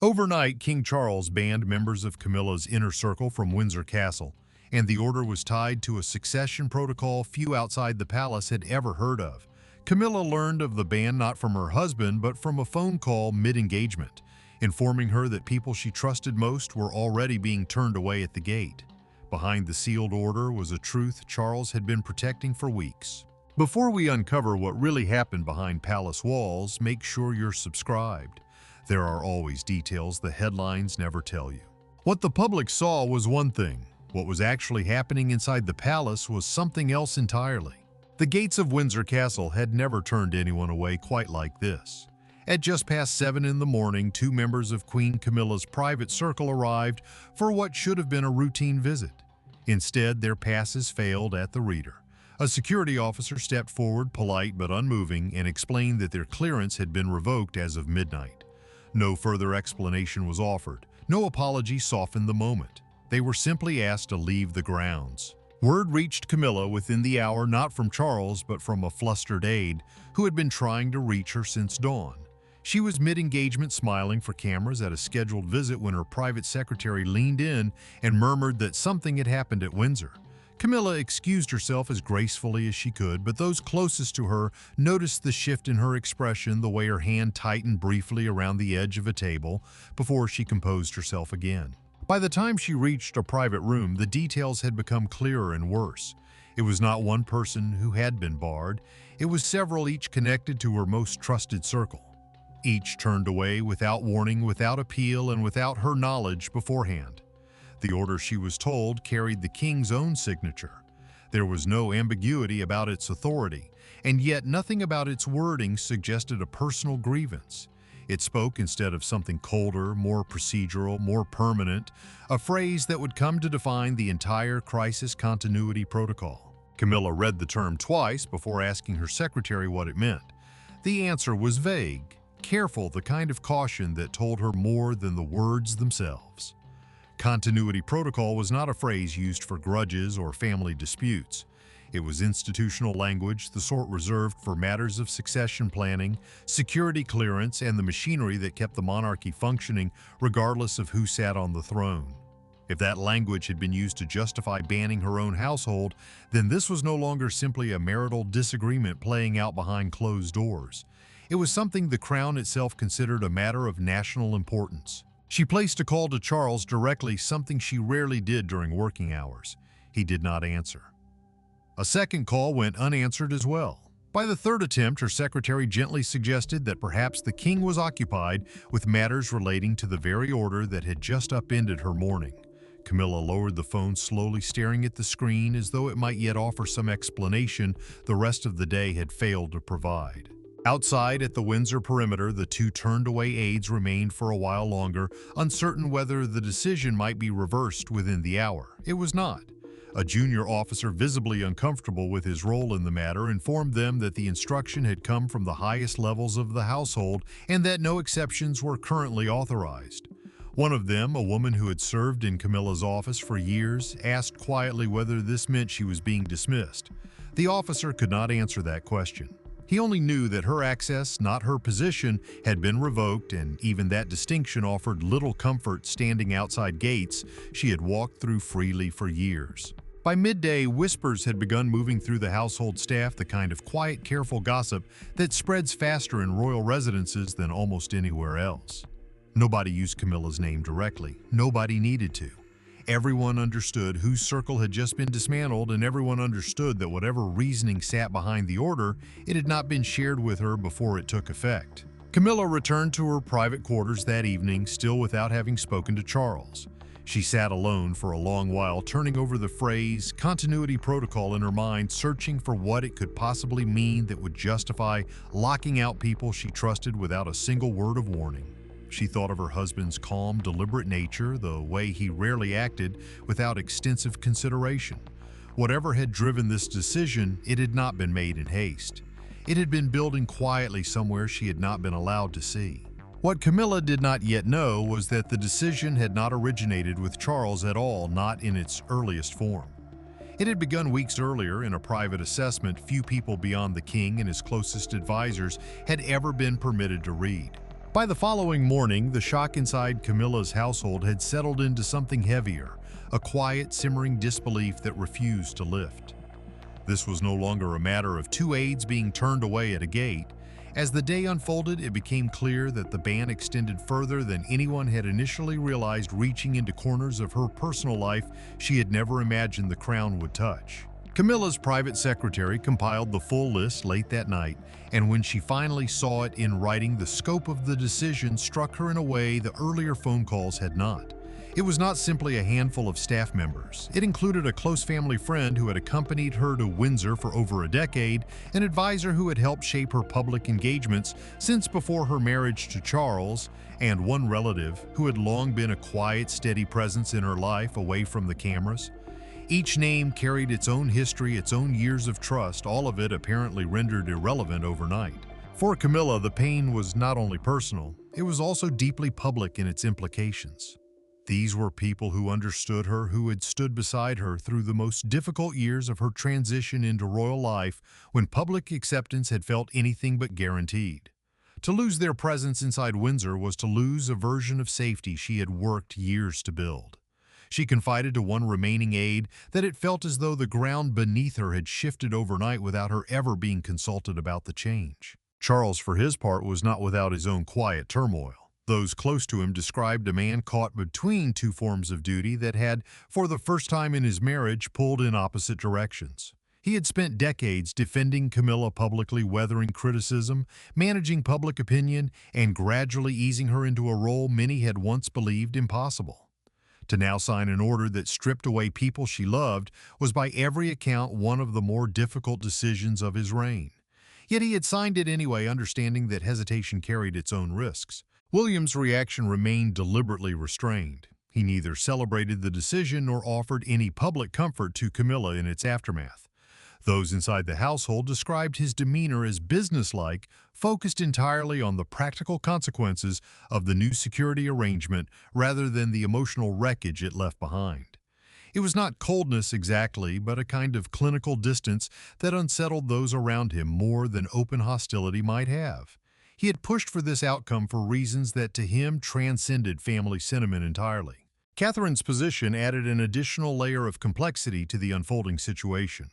Overnight, King Charles banned members of Camilla's inner circle from Windsor Castle, and the order was tied to a succession protocol few outside the palace had ever heard of. Camilla learned of the ban not from her husband, but from a phone call mid-engagement, informing her that people she trusted most were already being turned away at the gate. Behind the sealed order was a truth Charles had been protecting for weeks. Before we uncover what really happened behind palace walls, make sure you're subscribed. There are always details the headlines never tell you. What the public saw was one thing. What was actually happening inside the palace was something else entirely. The gates of Windsor Castle had never turned anyone away quite like this. At just past 7 in the morning, 2 members of Queen Camilla's private circle arrived for what should have been a routine visit. Instead, their passes failed at the reader. A security officer stepped forward, polite but unmoving, and explained that their clearance had been revoked as of midnight. No further explanation was offered. No apology softened the moment. They were simply asked to leave the grounds. Word reached Camilla within the hour, not from Charles, but from a flustered aide who had been trying to reach her since dawn. She was mid-engagement, smiling for cameras at a scheduled visit when her private secretary leaned in and murmured that something had happened at Windsor. Camilla excused herself as gracefully as she could, but those closest to her noticed the shift in her expression, the way her hand tightened briefly around the edge of a table before she composed herself again. By the time she reached a private room, the details had become clearer and worse. It was not one person who had been barred. It was several, each connected to her most trusted circle. Each turned away without warning, without appeal, and without her knowledge beforehand. The order, she was told, carried the king's own signature. There was no ambiguity about its authority, and yet nothing about its wording suggested a personal grievance. It spoke, instead of something colder, more procedural, more permanent, a phrase that would come to define the entire crisis continuity protocol. Camilla read the term twice before asking her secretary what it meant. The answer was vague, careful, the kind of caution that told her more than the words themselves. Continuity protocol was not a phrase used for grudges or family disputes. It was institutional language, the sort reserved for matters of succession planning, security clearance, and the machinery that kept the monarchy functioning regardless of who sat on the throne. If that language had been used to justify banning her own household, then this was no longer simply a marital disagreement playing out behind closed doors. It was something the crown itself considered a matter of national importance. She placed a call to Charles directly, something she rarely did during working hours. He did not answer. A second call went unanswered as well. By the third attempt, her secretary gently suggested that perhaps the king was occupied with matters relating to the very order that had just upended her morning. Camilla lowered the phone, slowly staring at the screen as though it might yet offer some explanation the rest of the day had failed to provide. Outside at the Windsor perimeter, the 2 turned-away aides remained for a while longer, uncertain whether the decision might be reversed within the hour. It was not. A junior officer, visibly uncomfortable with his role in the matter, informed them that the instruction had come from the highest levels of the household and that no exceptions were currently authorized. One of them, a woman who had served in Camilla's office for years, asked quietly whether this meant she was being dismissed. The officer could not answer that question. He only knew that her access, not her position, had been revoked, and even that distinction offered little comfort standing outside gates she had walked through freely for years. By midday, whispers had begun moving through the household staff, the kind of quiet, careful gossip that spreads faster in royal residences than almost anywhere else. Nobody used Camilla's name directly. Nobody needed to. Everyone understood whose circle had just been dismantled, and everyone understood that whatever reasoning sat behind the order, it had not been shared with her before it took effect. Camilla returned to her private quarters that evening, still without having spoken to Charles. She sat alone for a long while, turning over the phrase continuity protocol in her mind, searching for what it could possibly mean that would justify locking out people she trusted without a single word of warning. She thought of her husband's calm, deliberate nature, the way he rarely acted without extensive consideration. Whatever had driven this decision, it had not been made in haste. It had been building quietly somewhere she had not been allowed to see. What Camilla did not yet know was that the decision had not originated with Charles at all, not in its earliest form. It had begun weeks earlier in a private assessment few people beyond the king and his closest advisors had ever been permitted to read. By the following morning, the shock inside Camilla's household had settled into something heavier, a quiet, simmering disbelief that refused to lift. This was no longer a matter of two aides being turned away at a gate. As the day unfolded, it became clear that the ban extended further than anyone had initially realized, reaching into corners of her personal life she had never imagined the crown would touch. Camilla's private secretary compiled the full list late that night, and when she finally saw it in writing, the scope of the decision struck her in a way the earlier phone calls had not. It was not simply a handful of staff members. It included a close family friend who had accompanied her to Windsor for over a decade, an advisor who had helped shape her public engagements since before her marriage to Charles, and one relative who had long been a quiet, steady presence in her life away from the cameras. Each name carried its own history, its own years of trust, all of it apparently rendered irrelevant overnight. For Camilla, the pain was not only personal, it was also deeply public in its implications. These were people who understood her, who had stood beside her through the most difficult years of her transition into royal life when public acceptance had felt anything but guaranteed. To lose their presence inside Windsor was to lose a version of safety she had worked years to build. She confided to one remaining aide that it felt as though the ground beneath her had shifted overnight without her ever being consulted about the change. Charles, for his part, was not without his own quiet turmoil. Those close to him described a man caught between two forms of duty that had, for the first time in his marriage, pulled in opposite directions. He had spent decades defending Camilla publicly, weathering criticism, managing public opinion, and gradually easing her into a role many had once believed impossible. To now sign an order that stripped away people she loved was by every account one of the more difficult decisions of his reign. Yet he had signed it anyway, understanding that hesitation carried its own risks. William's reaction remained deliberately restrained. He neither celebrated the decision nor offered any public comfort to Camilla in its aftermath. Those inside the household described his demeanor as businesslike, focused entirely on the practical consequences of the new security arrangement rather than the emotional wreckage it left behind. It was not coldness exactly, but a kind of clinical distance that unsettled those around him more than open hostility might have. He had pushed for this outcome for reasons that to him transcended family sentiment entirely. Catherine's position added an additional layer of complexity to the unfolding situation.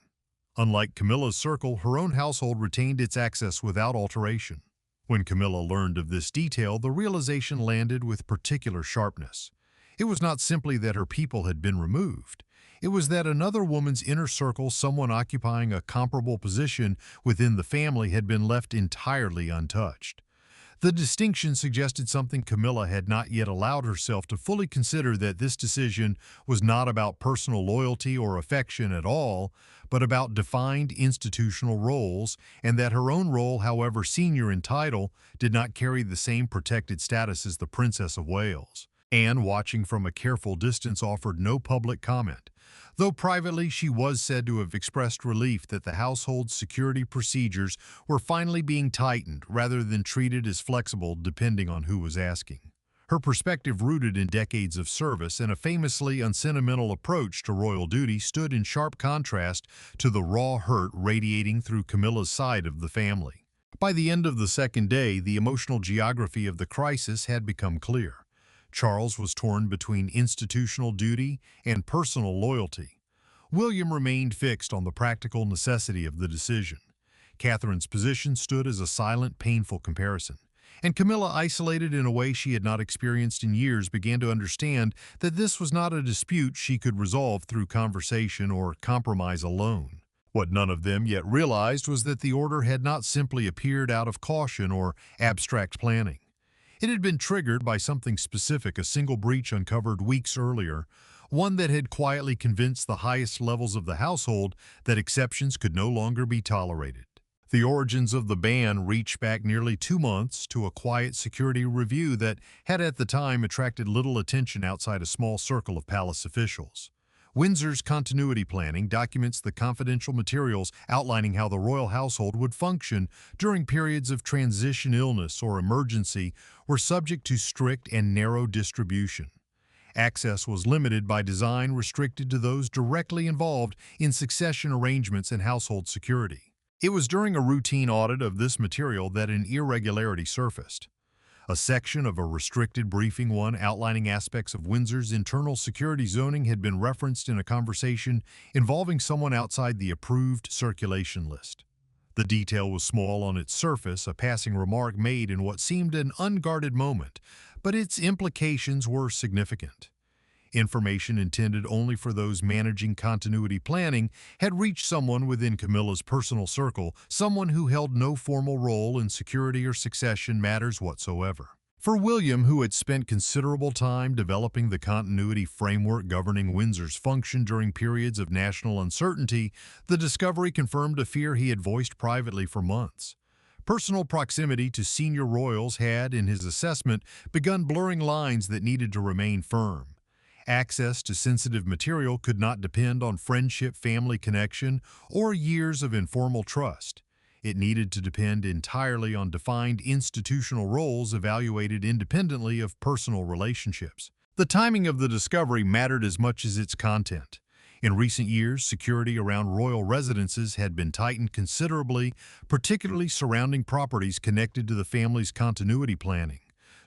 Unlike Camilla's circle, her own household retained its access without alteration. When Camilla learned of this detail, the realization landed with particular sharpness. It was not simply that her people had been removed. It was that another woman's inner circle, someone occupying a comparable position within the family, had been left entirely untouched. The distinction suggested something Camilla had not yet allowed herself to fully consider, that this decision was not about personal loyalty or affection at all, but about defined institutional roles, and that her own role, however senior in title, did not carry the same protected status as the Princess of Wales. Anne, watching from a careful distance, offered no public comment, though privately she was said to have expressed relief that the household's security procedures were finally being tightened rather than treated as flexible depending on who was asking. Her perspective, rooted in decades of service and a famously unsentimental approach to royal duty, stood in sharp contrast to the raw hurt radiating through Camilla's side of the family. By the end of the second day, the emotional geography of the crisis had become clear. Charles was torn between institutional duty and personal loyalty. William remained fixed on the practical necessity of the decision. Catherine's position stood as a silent, painful comparison. And Camilla, isolated in a way she had not experienced in years, began to understand that this was not a dispute she could resolve through conversation or compromise alone. What none of them yet realized was that the order had not simply appeared out of caution or abstract planning. It had been triggered by something specific, a single breach uncovered weeks earlier, one that had quietly convinced the highest levels of the household that exceptions could no longer be tolerated. The origins of the ban reached back nearly 2 months to a quiet security review that had at the time attracted little attention outside a small circle of palace officials. Windsor's continuity planning documents the confidential materials outlining how the royal household would function during periods of transition, illness, or emergency were subject to strict and narrow distribution. Access was limited by design, restricted to those directly involved in succession arrangements and household security. It was during a routine audit of this material that an irregularity surfaced. A section of a restricted briefing one outlining aspects of Windsor's internal security zoning had been referenced in a conversation involving someone outside the approved circulation list. The detail was small on its surface, a passing remark made in what seemed an unguarded moment, but its implications were significant. Information intended only for those managing continuity planning had reached someone within Camilla's personal circle, someone who held no formal role in security or succession matters whatsoever. For William, who had spent considerable time developing the continuity framework governing Windsor's function during periods of national uncertainty, the discovery confirmed a fear he had voiced privately for months. Personal proximity to senior royals had, in his assessment, begun blurring lines that needed to remain firm. Access to sensitive material could not depend on friendship, family connection, or years of informal trust. It needed to depend entirely on defined institutional roles evaluated independently of personal relationships. The timing of the discovery mattered as much as its content. In recent years, security around royal residences had been tightened considerably, particularly surrounding properties connected to the family's continuity planning.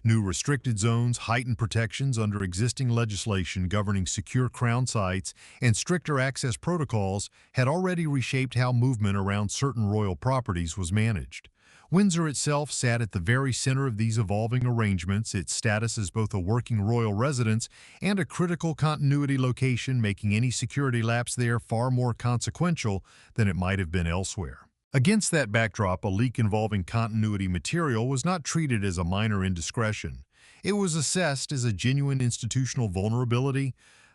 New restricted zones, heightened protections under existing legislation governing secure crown sites, and stricter access protocols had already reshaped how movement around certain royal properties was managed. Windsor itself sat at the very center of these evolving arrangements, its status as both a working royal residence and a critical continuity location, making any security lapse there far more consequential than it might have been elsewhere. Against that backdrop, a leak involving continuity material was not treated as a minor indiscretion. It was assessed as a genuine institutional vulnerability,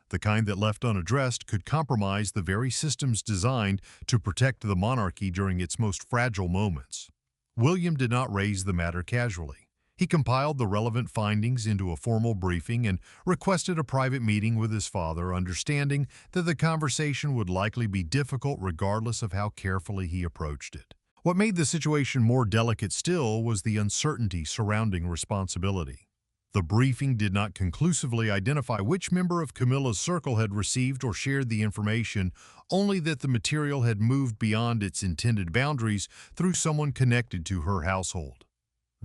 the kind that left unaddressed could compromise the very systems designed to protect the monarchy during its most fragile moments. William did not raise the matter casually. He compiled the relevant findings into a formal briefing and requested a private meeting with his father, understanding that the conversation would likely be difficult regardless of how carefully he approached it. What made the situation more delicate still was the uncertainty surrounding responsibility. The briefing did not conclusively identify which member of Camilla's circle had received or shared the information, only that the material had moved beyond its intended boundaries through someone connected to her household.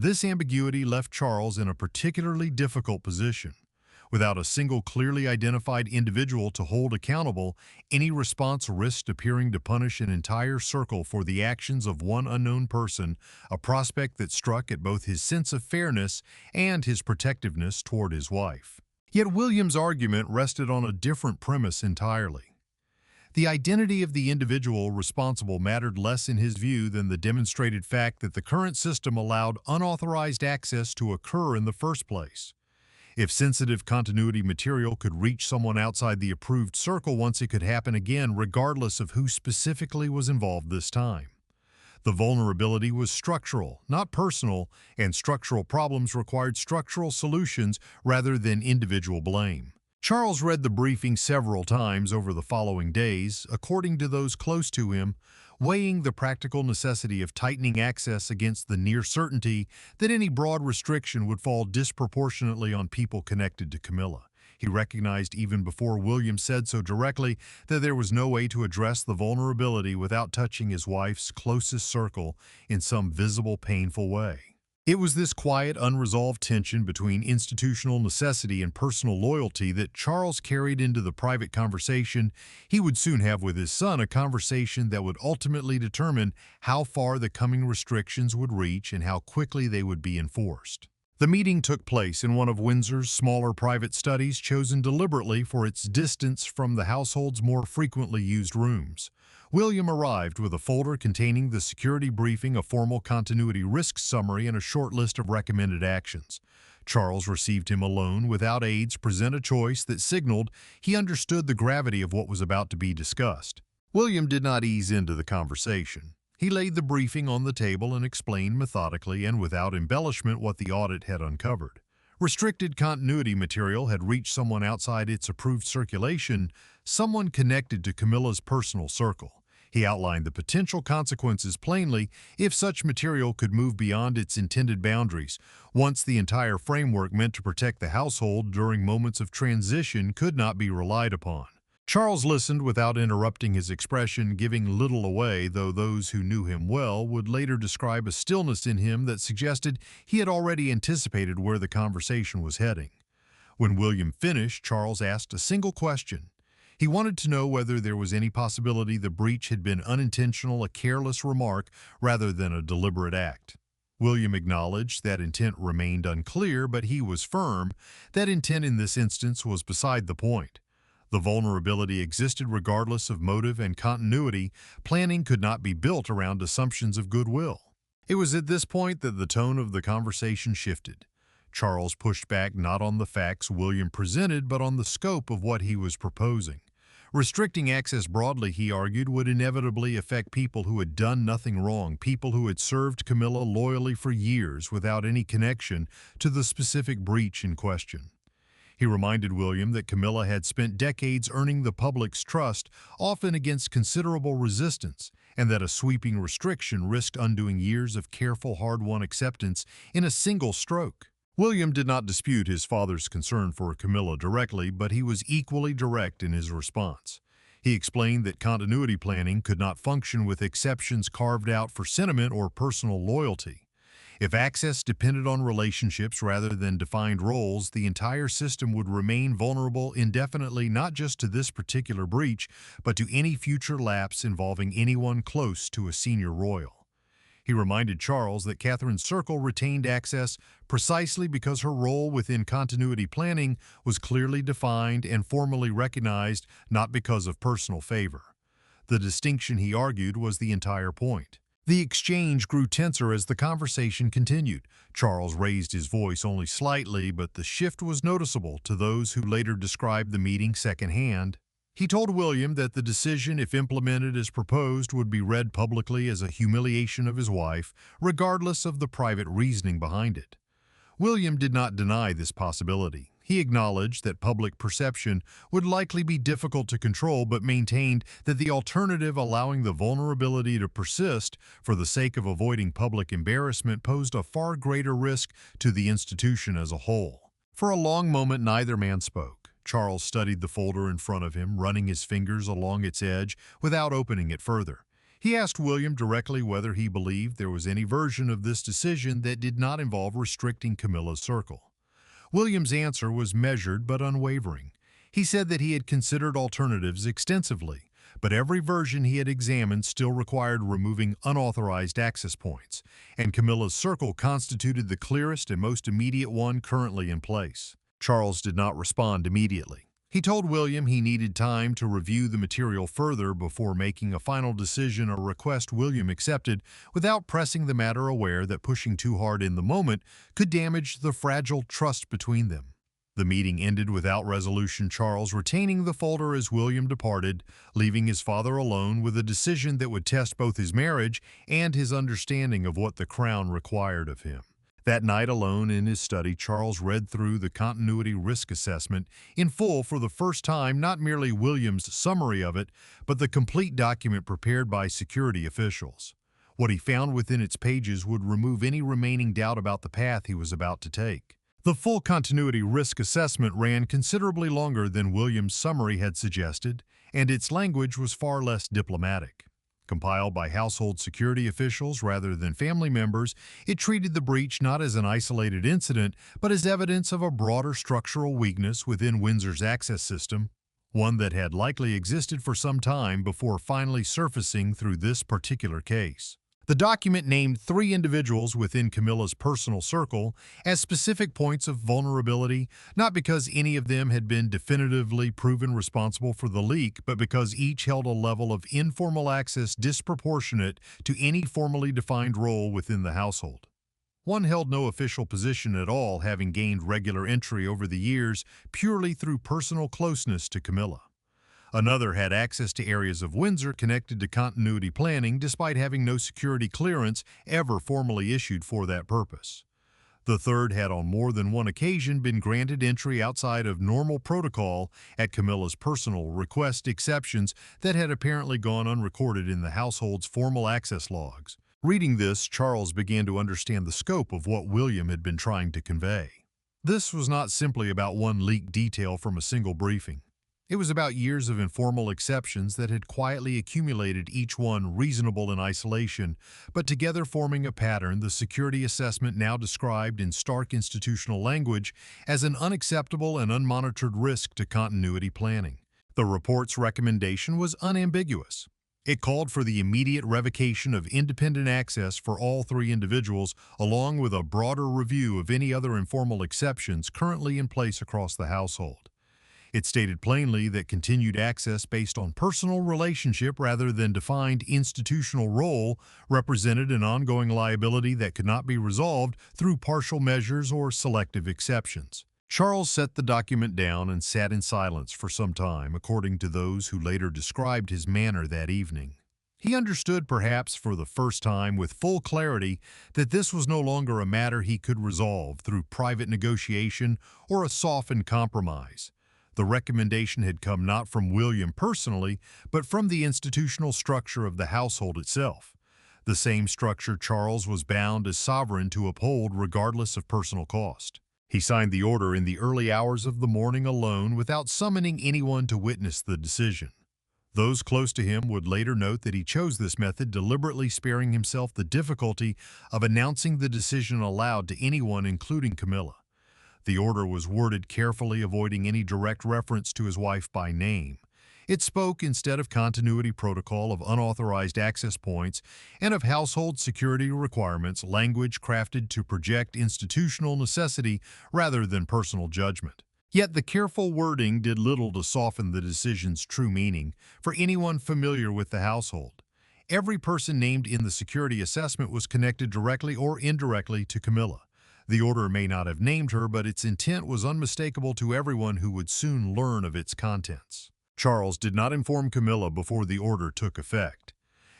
This ambiguity left Charles in a particularly difficult position. Without a single clearly identified individual to hold accountable, any response risked appearing to punish an entire circle for the actions of one unknown person, a prospect that struck at both his sense of fairness and his protectiveness toward his wife. Yet William's argument rested on a different premise entirely. The identity of the individual responsible mattered less in his view than the demonstrated fact that the current system allowed unauthorized access to occur in the first place. If sensitive continuity material could reach someone outside the approved circle once, it could happen again regardless of who specifically was involved this time. The vulnerability was structural, not personal, and structural problems required structural solutions rather than individual blame. Charles read the briefing several times over the following days, according to those close to him, weighing the practical necessity of tightening access against the near certainty that any broad restriction would fall disproportionately on people connected to Camilla. He recognized even before William said so directly that there was no way to address the vulnerability without touching his wife's closest circle in some visible, painful way. It was this quiet, unresolved tension between institutional necessity and personal loyalty that Charles carried into the private conversation he would soon have with his son, a conversation that would ultimately determine how far the coming restrictions would reach and how quickly they would be enforced. The meeting took place in one of Windsor's smaller private studies, chosen deliberately for its distance from the household's more frequently used rooms. William arrived with a folder containing the security briefing, a formal continuity risk summary, and a short list of recommended actions. Charles received him alone, without aides, present a choice that signaled he understood the gravity of what was about to be discussed. William did not ease into the conversation. He laid the briefing on the table and explained methodically and without embellishment what the audit had uncovered. Restricted continuity material had reached someone outside its approved circulation, someone connected to Camilla's personal circle. He outlined the potential consequences plainly if such material could move beyond its intended boundaries. Once the entire framework meant to protect the household during moments of transition could not be relied upon. Charles listened without interrupting his expression, giving little away, though those who knew him well would later describe a stillness in him that suggested he had already anticipated where the conversation was heading. When William finished, Charles asked a single question. He wanted to know whether there was any possibility the breach had been unintentional, a careless remark, rather than a deliberate act. William acknowledged that intent remained unclear, but he was firm that intent in this instance was beside the point. The vulnerability existed regardless of motive and continuity. Planning could not be built around assumptions of goodwill. It was at this point that the tone of the conversation shifted. Charles pushed back not on the facts William presented, but on the scope of what he was proposing. Restricting access broadly, he argued, would inevitably affect people who had done nothing wrong, people who had served Camilla loyally for years without any connection to the specific breach in question. He reminded William that Camilla had spent decades earning the public's trust, often against considerable resistance, and that a sweeping restriction risked undoing years of careful, hard-won acceptance in a single stroke. William did not dispute his father's concern for Camilla directly, but he was equally direct in his response. He explained that continuity planning could not function with exceptions carved out for sentiment or personal loyalty. If access depended on relationships rather than defined roles, the entire system would remain vulnerable indefinitely, not just to this particular breach, but to any future lapse involving anyone close to a senior royal. He reminded Charles that Catherine's circle retained access precisely because her role within continuity planning was clearly defined and formally recognized, not because of personal favor. The distinction, he argued, was the entire point. The exchange grew tenser as the conversation continued. Charles raised his voice only slightly, but the shift was noticeable to those who later described the meeting secondhand. He told William that the decision, if implemented as proposed, would be read publicly as a humiliation of his wife, regardless of the private reasoning behind it. William did not deny this possibility. He acknowledged that public perception would likely be difficult to control, but maintained that the alternative, allowing the vulnerability to persist for the sake of avoiding public embarrassment, posed a far greater risk to the institution as a whole. For a long moment, neither man spoke. Charles studied the folder in front of him, running his fingers along its edge without opening it further. He asked William directly whether he believed there was any version of this decision that did not involve restricting Camilla's circle. William's answer was measured but unwavering. He said that he had considered alternatives extensively, but every version he had examined still required removing unauthorized access points, and Camilla's circle constituted the clearest and most immediate one currently in place. Charles did not respond immediately. He told William he needed time to review the material further before making a final decision, a request William accepted without pressing the matter, aware that pushing too hard in the moment could damage the fragile trust between them. The meeting ended without resolution, Charles retaining the folder as William departed, leaving his father alone with a decision that would test both his marriage and his understanding of what the crown required of him. That night, alone in his study, Charles read through the continuity risk assessment in full for the first time, not merely William's summary of it, but the complete document prepared by security officials. What he found within its pages would remove any remaining doubt about the path he was about to take. The full continuity risk assessment ran considerably longer than William's summary had suggested, and its language was far less diplomatic. Compiled by household security officials rather than family members, it treated the breach not as an isolated incident, but as evidence of a broader structural weakness within Windsor's access system, one that had likely existed for some time before finally surfacing through this particular case. The document named 3 individuals within Camilla's personal circle as specific points of vulnerability, not because any of them had been definitively proven responsible for the leak, but because each held a level of informal access disproportionate to any formally defined role within the household. One held no official position at all, having gained regular entry over the years purely through personal closeness to Camilla. Another had access to areas of Windsor connected to continuity planning despite having no security clearance ever formally issued for that purpose. The third had on more than one occasion been granted entry outside of normal protocol at Camilla's personal request, exceptions that had apparently gone unrecorded in the household's formal access logs. Reading this, Charles began to understand the scope of what William had been trying to convey. This was not simply about one leaked detail from a single briefing. It was about years of informal exceptions that had quietly accumulated, each one reasonable in isolation, but together forming a pattern the security assessment now described in stark institutional language as an unacceptable and unmonitored risk to continuity planning. The report's recommendation was unambiguous. It called for the immediate revocation of independent access for all three individuals, along with a broader review of any other informal exceptions currently in place across the household. It stated plainly that continued access based on personal relationship rather than defined institutional role represented an ongoing liability that could not be resolved through partial measures or selective exceptions. Charles set the document down and sat in silence for some time, according to those who later described his manner that evening. He understood, perhaps for the first time with full clarity, that this was no longer a matter he could resolve through private negotiation or a softened compromise. The recommendation had come not from William personally, but from the institutional structure of the household itself, the same structure Charles was bound as sovereign to uphold regardless of personal cost. He signed the order in the early hours of the morning alone without summoning anyone to witness the decision. Those close to him would later note that he chose this method, deliberately sparing himself the difficulty of announcing the decision aloud to anyone, including Camilla. The order was worded carefully, avoiding any direct reference to his wife by name. It spoke, instead of continuity protocol, of unauthorized access points and of household security requirements, language crafted to project institutional necessity rather than personal judgment. Yet the careful wording did little to soften the decision's true meaning for anyone familiar with the household. Every person named in the security assessment was connected directly or indirectly to Camilla. The order may not have named her, but its intent was unmistakable to everyone who would soon learn of its contents. Charles did not inform Camilla before the order took effect.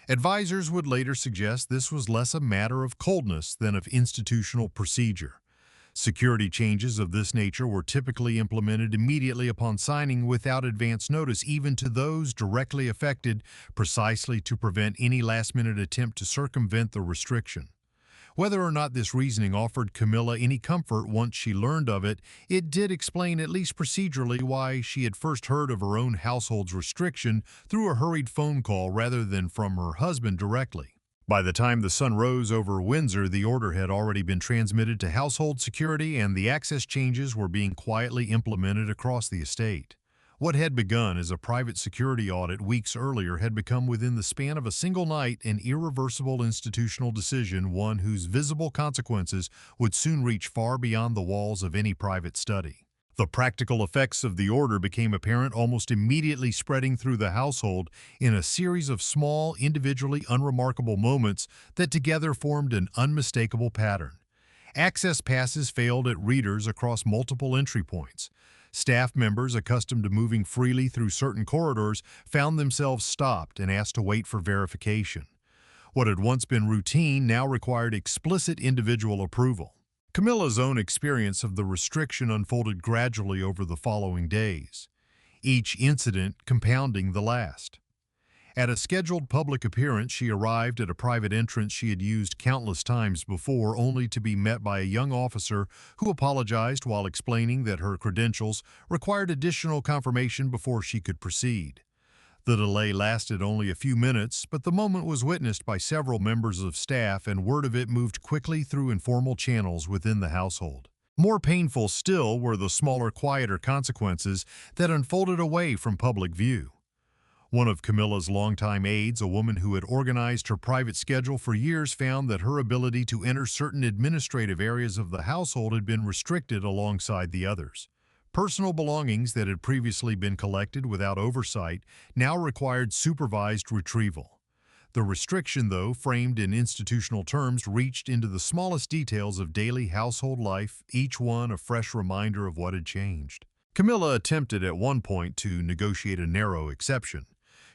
Advisors would later suggest this was less a matter of coldness than of institutional procedure. Security changes of this nature were typically implemented immediately upon signing without advance notice, even to those directly affected, precisely to prevent any last-minute attempt to circumvent the restriction. Whether or not this reasoning offered Camilla any comfort once she learned of it, it did explain, at least procedurally, why she had first heard of her own household's restriction through a hurried phone call rather than from her husband directly. By the time the sun rose over Windsor, the order had already been transmitted to household security, and the access changes were being quietly implemented across the estate. What had begun as a private security audit weeks earlier had become, within the span of a single night, an irreversible institutional decision, one whose visible consequences would soon reach far beyond the walls of any private study. The practical effects of the order became apparent almost immediately, spreading through the household in a series of small, individually unremarkable moments that together formed an unmistakable pattern. Access passes failed at readers across multiple entry points. Staff members accustomed to moving freely through certain corridors found themselves stopped and asked to wait for verification. What had once been routine now required explicit individual approval. Camilla's own experience of the restriction unfolded gradually over the following days, each incident compounding the last. At a scheduled public appearance, she arrived at a private entrance she had used countless times before, only to be met by a young officer who apologized while explaining that her credentials required additional confirmation before she could proceed. The delay lasted only a few minutes, but the moment was witnessed by several members of staff, and word of it moved quickly through informal channels within the household. More painful still were the smaller, quieter consequences that unfolded away from public view. One of Camilla's longtime aides, a woman who had organized her private schedule for years, found that her ability to enter certain administrative areas of the household had been restricted alongside the others. Personal belongings that had previously been collected without oversight now required supervised retrieval. The restriction, though framed in institutional terms, reached into the smallest details of daily household life, each one a fresh reminder of what had changed. Camilla attempted at one point to negotiate a narrow exception.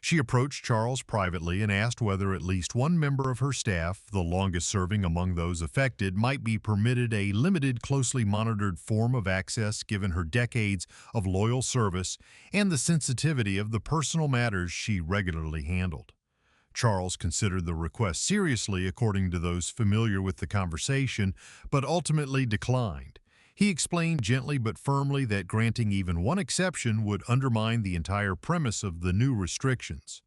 She approached Charles privately and asked whether at least one member of her staff, the longest serving among those affected, might be permitted a limited, closely monitored form of access given her decades of loyal service and the sensitivity of the personal matters she regularly handled. Charles considered the request seriously, according to those familiar with the conversation, but ultimately declined. He explained gently but firmly that granting even one exception would undermine the entire premise of the new restrictions.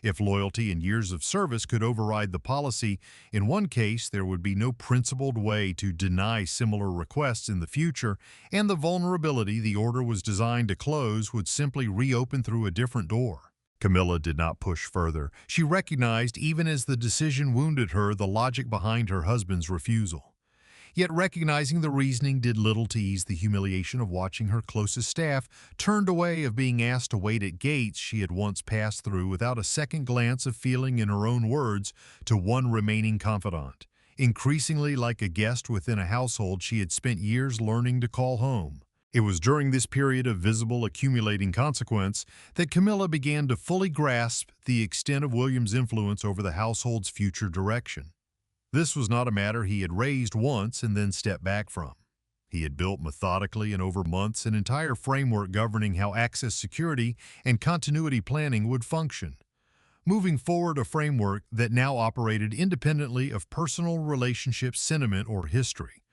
If loyalty and years of service could override the policy, in one case there would be no principled way to deny similar requests in the future, and the vulnerability the order was designed to close would simply reopen through a different door. Camilla did not push further. She recognized, even as the decision wounded her, the logic behind her husband's refusal. Yet recognizing the reasoning did little to ease the humiliation of watching her closest staff turned away of being asked to wait at gates she had once passed through without a second glance of feeling, in her own words, to one remaining confidant, increasingly like a guest within a household she had spent years learning to call home. It was during this period of visible accumulating consequence that Camilla began to fully grasp the extent of William's influence over the household's future direction. This was not a matter he had raised once and then stepped back from. He had built methodically and over months an entire framework governing how access security and continuity planning would function. Moving forward, a framework that now operated independently of personal relationship sentiment or history.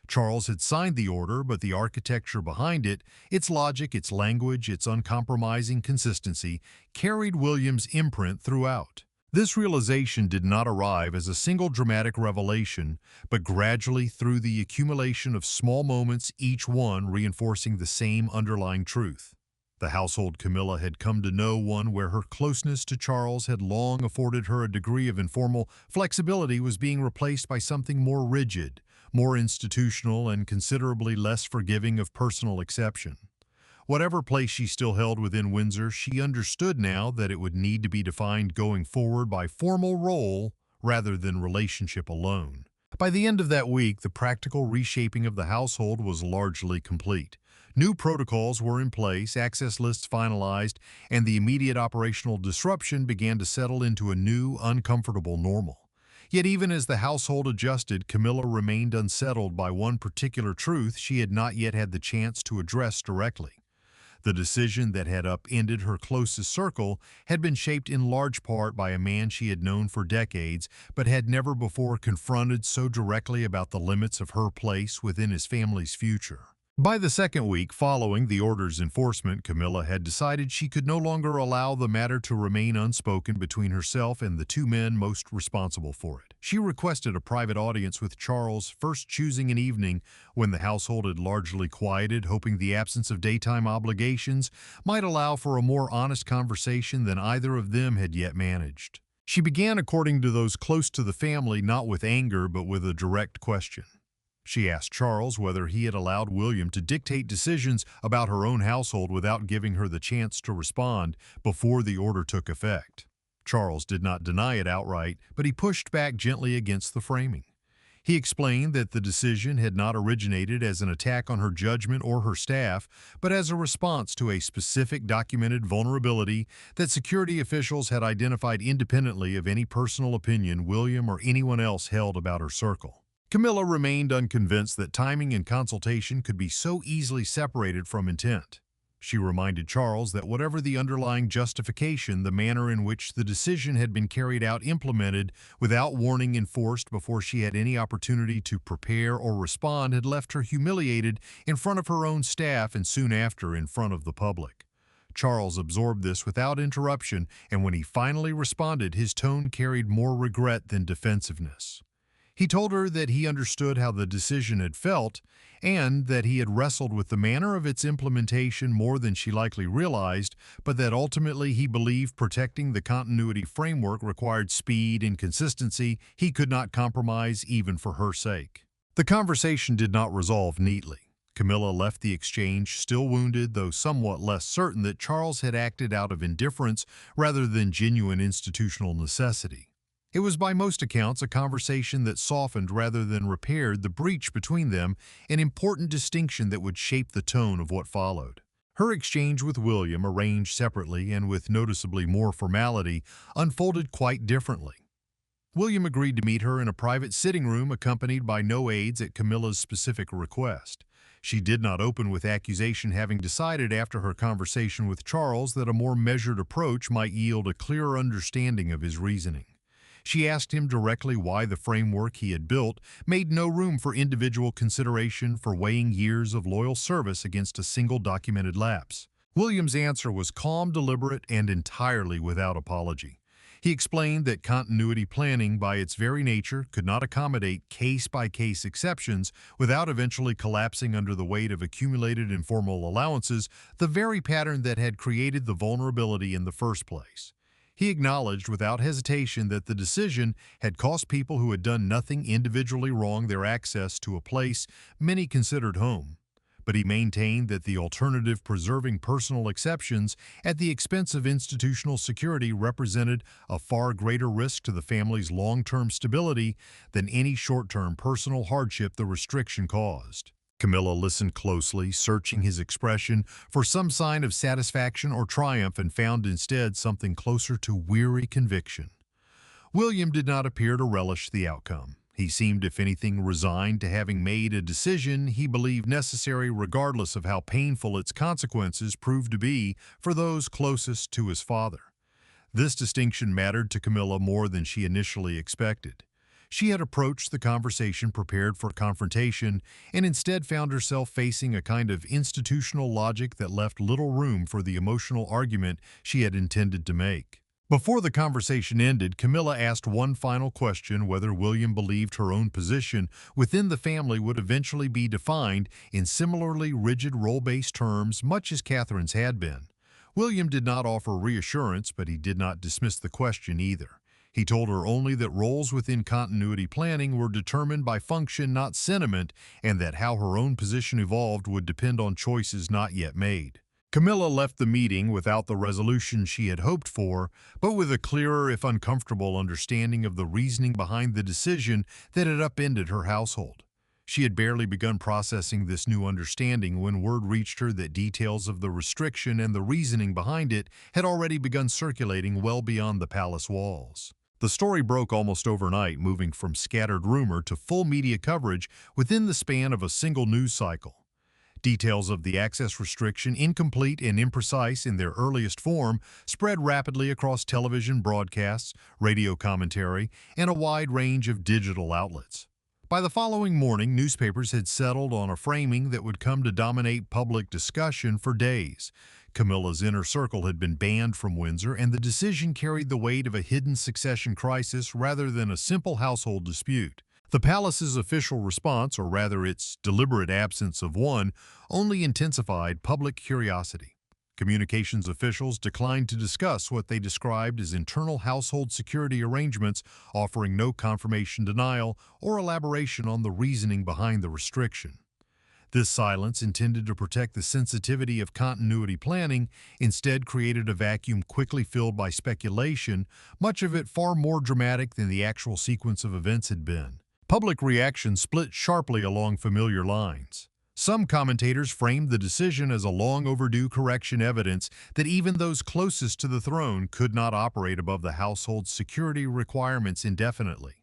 Charles had signed the order, but the architecture behind it, its logic, its language, its uncompromising consistency, carried William's imprint throughout. This realization did not arrive as a single dramatic revelation, but gradually through the accumulation of small moments, each one reinforcing the same underlying truth. The household Camilla had come to know, one where her closeness to Charles had long afforded her a degree of informal flexibility, was being replaced by something more rigid, more institutional, and considerably less forgiving of personal exception. Whatever place she still held within Windsor, she understood now that it would need to be defined going forward by formal role rather than relationship alone. By the end of that week, the practical reshaping of the household was largely complete. New protocols were in place, access lists finalized, and the immediate operational disruption began to settle into a new, uncomfortable normal. Yet even as the household adjusted, Camilla remained unsettled by one particular truth she had not yet had the chance to address directly. The decision that had upended her closest circle had been shaped in large part by a man she had known for decades, but had never before confronted so directly about the limits of her place within his family's future. By the second week following the order's enforcement, Camilla had decided she could no longer allow the matter to remain unspoken between herself and the two men most responsible for it. She requested a private audience with Charles, first choosing an evening when the household had largely quieted, hoping the absence of daytime obligations might allow for a more honest conversation than either of them had yet managed. She began, according to those close to the family, not with anger but with a direct question. She asked Charles whether he had allowed William to dictate decisions about her own household without giving her the chance to respond before the order took effect. Charles did not deny it outright, but he pushed back gently against the framing. He explained that the decision had not originated as an attack on her judgment or her staff, but as a response to a specific documented vulnerability that security officials had identified independently of any personal opinion William or anyone else held about her circle. Camilla remained unconvinced that timing and consultation could be so easily separated from intent. She reminded Charles that whatever the underlying justification, the manner in which the decision had been carried out, implemented without warning, enforced before she had any opportunity to prepare or respond, had left her humiliated in front of her own staff and soon after in front of the public. Charles absorbed this without interruption, and when he finally responded, his tone carried more regret than defensiveness. He told her that he understood how the decision had felt and that he had wrestled with the manner of its implementation more than she likely realized, but that ultimately he believed protecting the continuity framework required speed and consistency he could not compromise even for her sake. The conversation did not resolve neatly. Camilla left the exchange still wounded, though somewhat less certain that Charles had acted out of indifference rather than genuine institutional necessity. It was by most accounts a conversation that softened rather than repaired the breach between them, an important distinction that would shape the tone of what followed. Her exchange with William, arranged separately and with noticeably more formality, unfolded quite differently. William agreed to meet her in a private sitting room accompanied by no aides at Camilla's specific request. She did not open with accusation, having decided after her conversation with Charles that a more measured approach might yield a clearer understanding of his reasoning. She asked him directly why the framework he had built made no room for individual consideration for weighing years of loyal service against a single documented lapse. William's answer was calm, deliberate, and entirely without apology. He explained that continuity planning, by its very nature, could not accommodate case-by-case exceptions without eventually collapsing under the weight of accumulated informal allowances, the very pattern that had created the vulnerability in the first place. He acknowledged without hesitation that the decision had cost people who had done nothing individually wrong their access to a place many considered home. But he maintained that the alternative, preserving personal exceptions at the expense of institutional security, represented a far greater risk to the family's long-term stability than any short-term personal hardship the restriction caused. Camilla listened closely, searching his expression for some sign of satisfaction or triumph, and found instead something closer to weary conviction. William did not appear to relish the outcome. He seemed, if anything, resigned to having made a decision he believed necessary, regardless of how painful its consequences proved to be for those closest to his father. This distinction mattered to Camilla more than she initially expected. She had approached the conversation prepared for confrontation, and instead found herself facing a kind of institutional logic that left little room for the emotional argument she had intended to make. Before the conversation ended, Camilla asked one final question: whether William believed her own position within the family would eventually be defined in similarly rigid role-based terms, much as Catherine's had been. William did not offer reassurance, but he did not dismiss the question either. He told her only that roles within continuity planning were determined by function, not sentiment, and that how her own position evolved would depend on choices not yet made. Camilla left the meeting without the resolution she had hoped for, but with a clearer, if uncomfortable, understanding of the reasoning behind the decision that had upended her household. She had barely begun processing this new understanding when word reached her that details of the restriction and the reasoning behind it had already begun circulating well beyond the palace walls. The story broke almost overnight, moving from scattered rumor to full media coverage within the span of a single news cycle. Details of the access restriction, incomplete and imprecise in their earliest form, spread rapidly across television broadcasts, radio commentary, and a wide range of digital outlets. By the following morning, newspapers had settled on a framing that would come to dominate public discussion for days. Camilla's inner circle had been banned from Windsor, and the decision carried the weight of a hidden succession crisis rather than a simple household dispute. The palace's official response, or rather its deliberate absence of one, only intensified public curiosity. Communications officials declined to discuss what they described as internal household security arrangements, offering no confirmation, denial, or elaboration on the reasoning behind the restriction. This silence, intended to protect the sensitivity of continuity planning, instead created a vacuum quickly filled by speculation, much of it far more dramatic than the actual sequence of events had been. Public reaction split sharply along familiar lines. Some commentators framed the decision as a long overdue correction, evidence that even those closest to the throne could not operate above the household's security requirements indefinitely.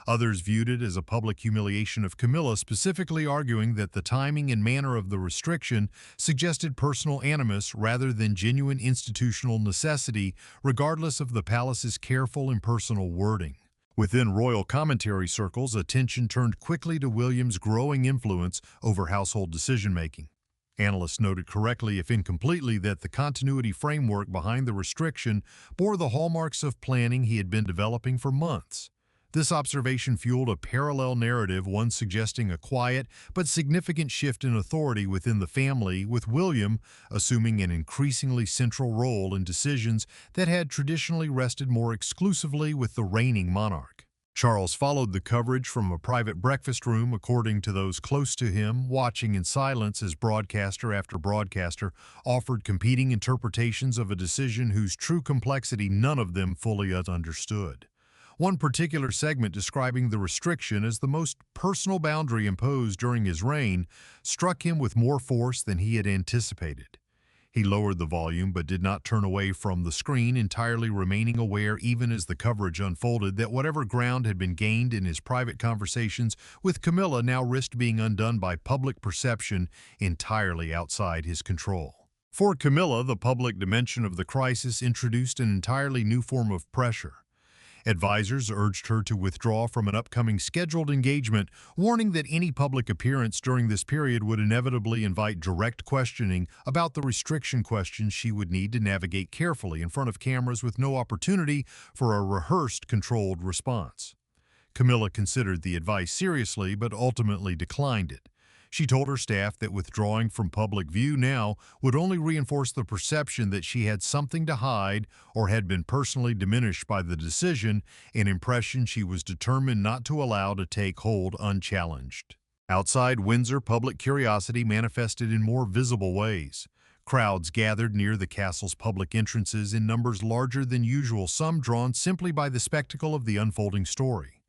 Others viewed it as a public humiliation of Camilla, specifically arguing that the timing and manner of the restriction suggested personal animus rather than genuine institutional necessity, regardless of the palace's careful impersonal wording. Within royal commentary circles, attention turned quickly to William's growing influence over household decision-making. Analysts noted correctly, if incompletely, that the continuity framework behind the restriction bore the hallmarks of planning he had been developing for months. This observation fueled a parallel narrative, one suggesting a quiet but significant shift in authority within the family, with William assuming an increasingly central role in decisions that had traditionally rested more exclusively with the reigning monarch. Charles followed the coverage from a private breakfast room, according to those close to him, watching in silence as broadcaster after broadcaster offered competing interpretations of a decision whose true complexity none of them fully understood. One particular segment, describing the restriction as the most personal boundary imposed during his reign, struck him with more force than he had anticipated. He lowered the volume but did not turn away from the screen, entirely remaining aware, even as the coverage unfolded, that whatever ground had been gained in his private conversations with Camilla now risked being undone by public perception entirely outside his control. For Camilla, the public dimension of the crisis introduced an entirely new form of pressure. Advisors urged her to withdraw from an upcoming scheduled engagement, warning that any public appearance during this period would inevitably invite direct questioning about the restriction questions she would need to navigate carefully in front of cameras with no opportunity for a rehearsed, controlled response. Camilla considered the advice seriously but ultimately declined it. She told her staff that withdrawing from public view now would only reinforce the perception that she had something to hide or had been personally diminished by the decision, an impression she was determined not to allow to take hold unchallenged. Outside Windsor, public curiosity manifested in more visible ways. Crowds gathered near the castle's public entrances in numbers larger than usual, some drawn simply by the spectacle of the unfolding story.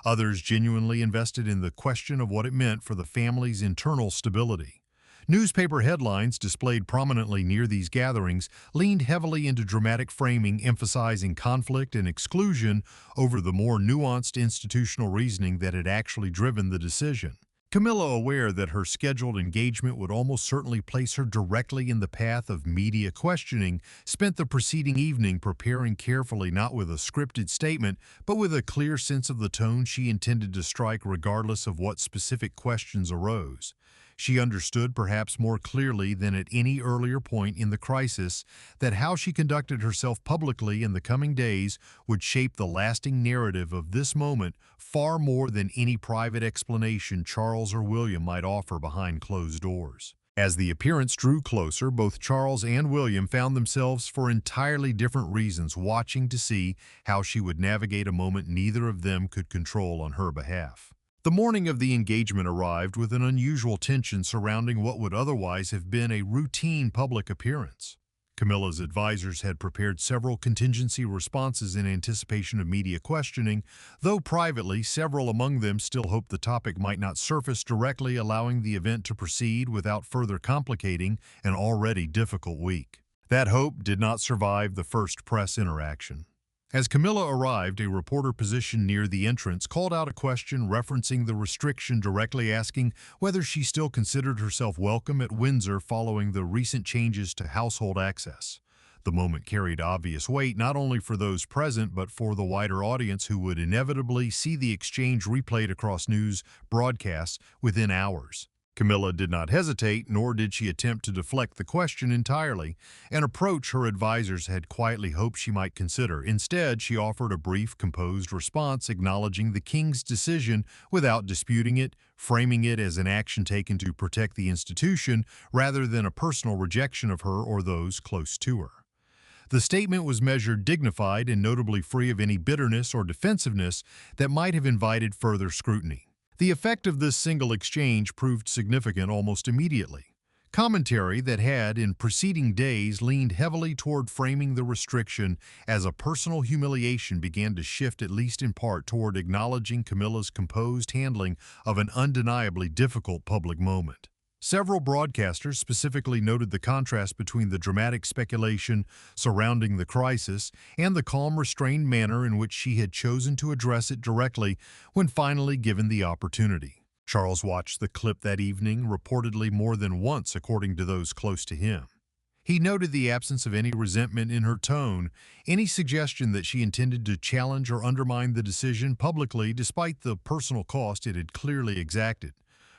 Others genuinely invested in the question of what it meant for the family's internal stability. Newspaper headlines displayed prominently near these gatherings leaned heavily into dramatic framing, emphasizing conflict and exclusion over the more nuanced institutional reasoning that had actually driven the decision. Camilla, aware that her scheduled engagement would almost certainly place her directly in the path of media questioning, spent the preceding evening preparing carefully, not with a scripted statement, but with a clear sense of the tone she intended to strike regardless of what specific questions arose. She understood, perhaps more clearly than at any earlier point in the crisis, that how she conducted herself publicly in the coming days would shape the lasting narrative of this moment far more than any private explanation Charles or William might offer behind closed doors. As the appearance drew closer, both Charles and William found themselves, for entirely different reasons, watching to see how she would navigate a moment neither of them could control on her behalf. The morning of the engagement arrived with an unusual tension surrounding what would otherwise have been a routine public appearance. Camilla's advisors had prepared several contingency responses in anticipation of media questioning, though privately, several among them still hoped the topic might not surface directly, allowing the event to proceed without further complicating an already difficult week. That hope did not survive the first press interaction. As Camilla arrived, a reporter positioned near the entrance called out a question referencing the restriction, directly asking whether she still considered herself welcome at Windsor following the recent changes to household access. The moment carried obvious weight not only for those present but for the wider audience who would inevitably see the exchange replayed across news broadcasts within hours. Camilla did not hesitate, nor did she attempt to deflect the question entirely, an approach her advisors had quietly hoped she might consider. Instead, she offered a brief, composed response acknowledging the king's decision without disputing it, framing it as an action taken to protect the institution rather than a personal rejection of her or those close to her. The statement was measured, dignified, and notably free of any bitterness or defensiveness that might have invited further scrutiny. The effect of this single exchange proved significant almost immediately. Commentary that had, in preceding days, leaned heavily toward framing the restriction as a personal humiliation began to shift, at least in part, toward acknowledging Camilla's composed handling of an undeniably difficult public moment. Several broadcasters specifically noted the contrast between the dramatic speculation surrounding the crisis and the calm, restrained manner in which she had chosen to address it directly when finally given the opportunity. Charles watched the clip that evening, reportedly more than once according to those close to him. He noted the absence of any resentment in her tone, any suggestion that she intended to challenge or undermine the decision publicly despite the personal cost it had clearly exacted.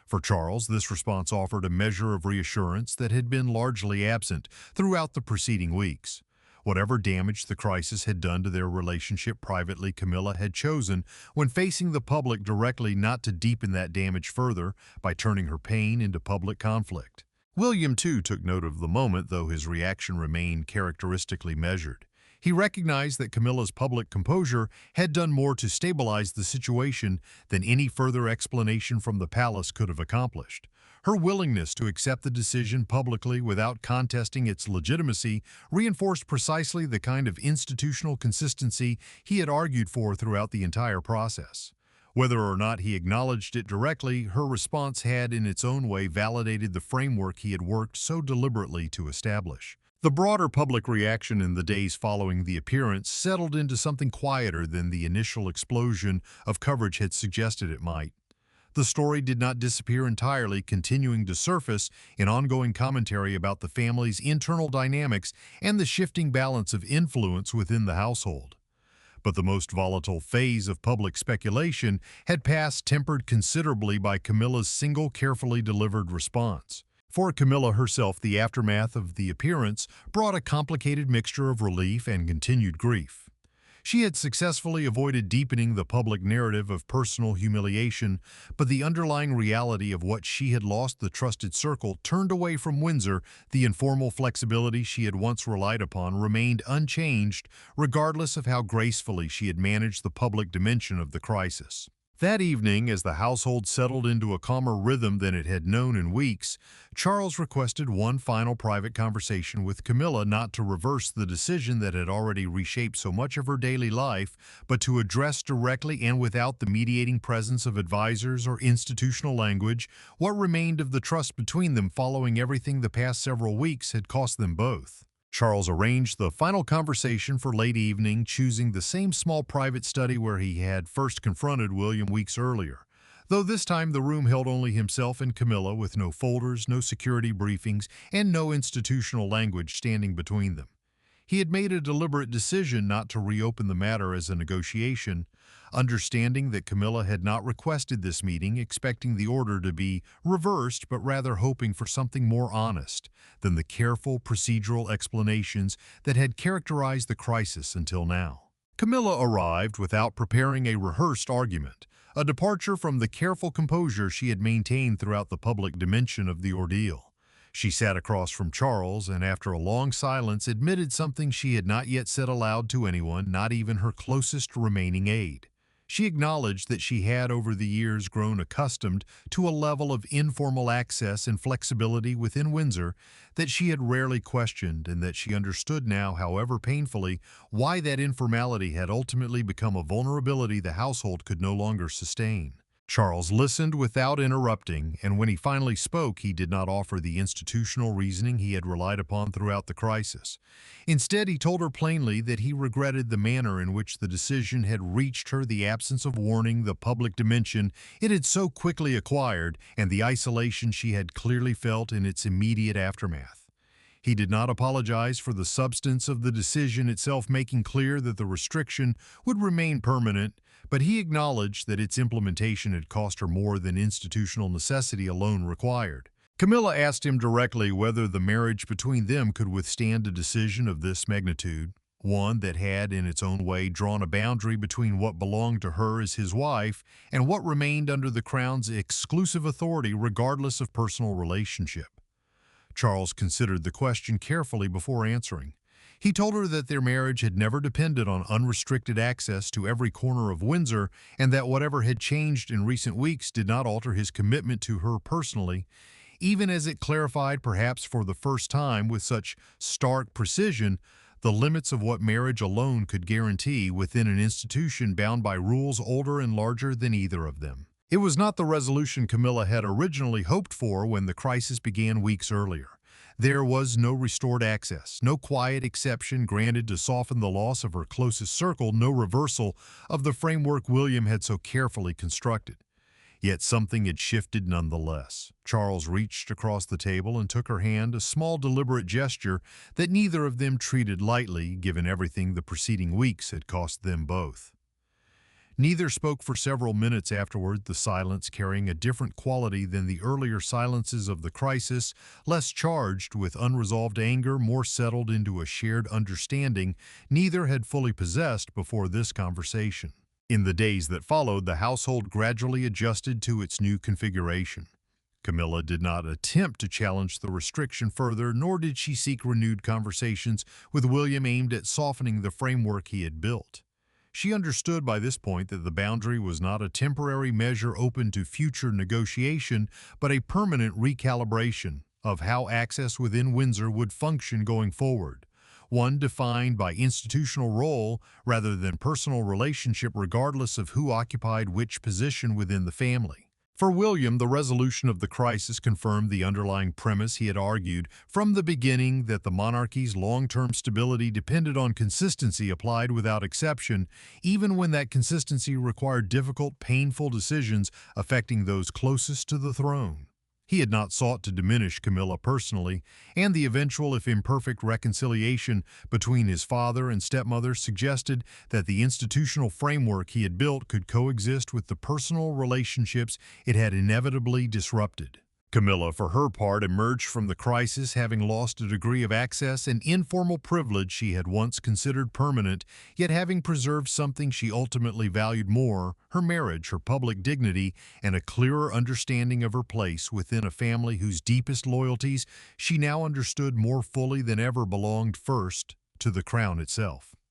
For Charles, this response offered a measure of reassurance that had been largely absent throughout the preceding weeks. Whatever damage the crisis had done to their relationship privately, Camilla had chosen, when facing the public directly, not to deepen that damage further by turning her pain into public conflict. William, too, took note of the moment, though his reaction remained characteristically measured. He recognized that Camilla's public composure had done more to stabilize the situation than any further explanation from the palace could have accomplished. Her willingness to accept the decision publicly without contesting its legitimacy reinforced precisely the kind of institutional consistency he had argued for throughout the entire process. Whether or not he acknowledged it directly, her response had in its own way validated the framework he had worked so deliberately to establish. The broader public reaction in the days following the appearance settled into something quieter than the initial explosion of coverage had suggested it might. The story did not disappear entirely, continuing to surface in ongoing commentary about the family's internal dynamics and the shifting balance of influence within the household. But the most volatile phase of public speculation had passed, tempered considerably by Camilla's single carefully delivered response. For Camilla herself, the aftermath of the appearance brought a complicated mixture of relief and continued grief. She had successfully avoided deepening the public narrative of personal humiliation, but the underlying reality of what she had lost the trusted circle turned away from Windsor. The informal flexibility she had once relied upon remained unchanged, regardless of how gracefully she had managed the public dimension of the crisis. That evening, as the household settled into a calmer rhythm than it had known in weeks, Charles requested one final private conversation with Camilla, not to reverse the decision that had already reshaped so much of her daily life, but to address directly and without the mediating presence of advisors or institutional language what remained of the trust between them following everything the past several weeks had cost them both. Charles arranged the final conversation for late evening, choosing the same small private study where he had first confronted William weeks earlier, though this time the room held only himself and Camilla, with no folders, no security briefings, and no institutional language standing between them. He had made a deliberate decision not to reopen the matter as a negotiation, understanding that Camilla had not requested this meeting, expecting the order to be reversed, but rather hoping for something more honest than the careful procedural explanations that had characterized the crisis until now. Camilla arrived without preparing a rehearsed argument, a departure from the careful composure she had maintained throughout the public dimension of the ordeal. She sat across from Charles and, after a long silence, admitted something she had not yet said aloud to anyone, not even her closest remaining aide. She acknowledged that she had over the years grown accustomed to a level of informal access and flexibility within Windsor that she had rarely questioned, and that she understood now, however painfully, why that informality had ultimately become a vulnerability the household could no longer sustain. Charles listened without interrupting, and when he finally spoke, he did not offer the institutional reasoning he had relied upon throughout the crisis. Instead, he told her plainly that he regretted the manner in which the decision had reached her, the absence of warning, the public dimension it had so quickly acquired, and the isolation she had clearly felt in its immediate aftermath. He did not apologize for the substance of the decision itself, making clear that the restriction would remain permanent, but he acknowledged that its implementation had cost her more than institutional necessity alone required. Camilla asked him directly whether the marriage between them could withstand a decision of this magnitude, one that had, in its own way, drawn a boundary between what belonged to her as his wife and what remained under the Crown's exclusive authority regardless of personal relationship. Charles considered the question carefully before answering. He told her that their marriage had never depended on unrestricted access to every corner of Windsor, and that whatever had changed in recent weeks did not alter his commitment to her personally, even as it clarified, perhaps for the first time with such stark precision, the limits of what marriage alone could guarantee within an institution bound by rules older and larger than either of them. It was not the resolution Camilla had originally hoped for when the crisis began weeks earlier. There was no restored access, no quiet exception granted to soften the loss of her closest circle, no reversal of the framework William had so carefully constructed. Yet something had shifted nonetheless. Charles reached across the table and took her hand, a small deliberate gesture that neither of them treated lightly, given everything the preceding weeks had cost them both. Neither spoke for several minutes afterward, the silence carrying a different quality than the earlier silences of the crisis, less charged with unresolved anger, more settled into a shared understanding neither had fully possessed before this conversation. In the days that followed, the household gradually adjusted to its new configuration. Camilla did not attempt to challenge the restriction further, nor did she seek renewed conversations with William aimed at softening the framework he had built. She understood by this point that the boundary was not a temporary measure open to future negotiation, but a permanent recalibration of how access within Windsor would function going forward, one defined by institutional role rather than personal relationship, regardless of who occupied which position within the family. For William, the resolution of the crisis confirmed the underlying premise he had argued from the beginning, that the monarchy's long-term stability depended on consistency applied without exception, even when that consistency required difficult, painful decisions affecting those closest to the throne. He had not sought to diminish Camilla personally, and the eventual, if imperfect, reconciliation between his father and stepmother suggested that the institutional framework he had built could coexist with the personal relationships it had inevitably disrupted. Camilla, for her part, emerged from the crisis having lost a degree of access and informal privilege she had once considered permanent, yet having preserved something she ultimately valued more: her marriage, her public dignity, and a clearer understanding of her place within a family whose deepest loyalties she now understood more fully than ever belonged first to the crown itself.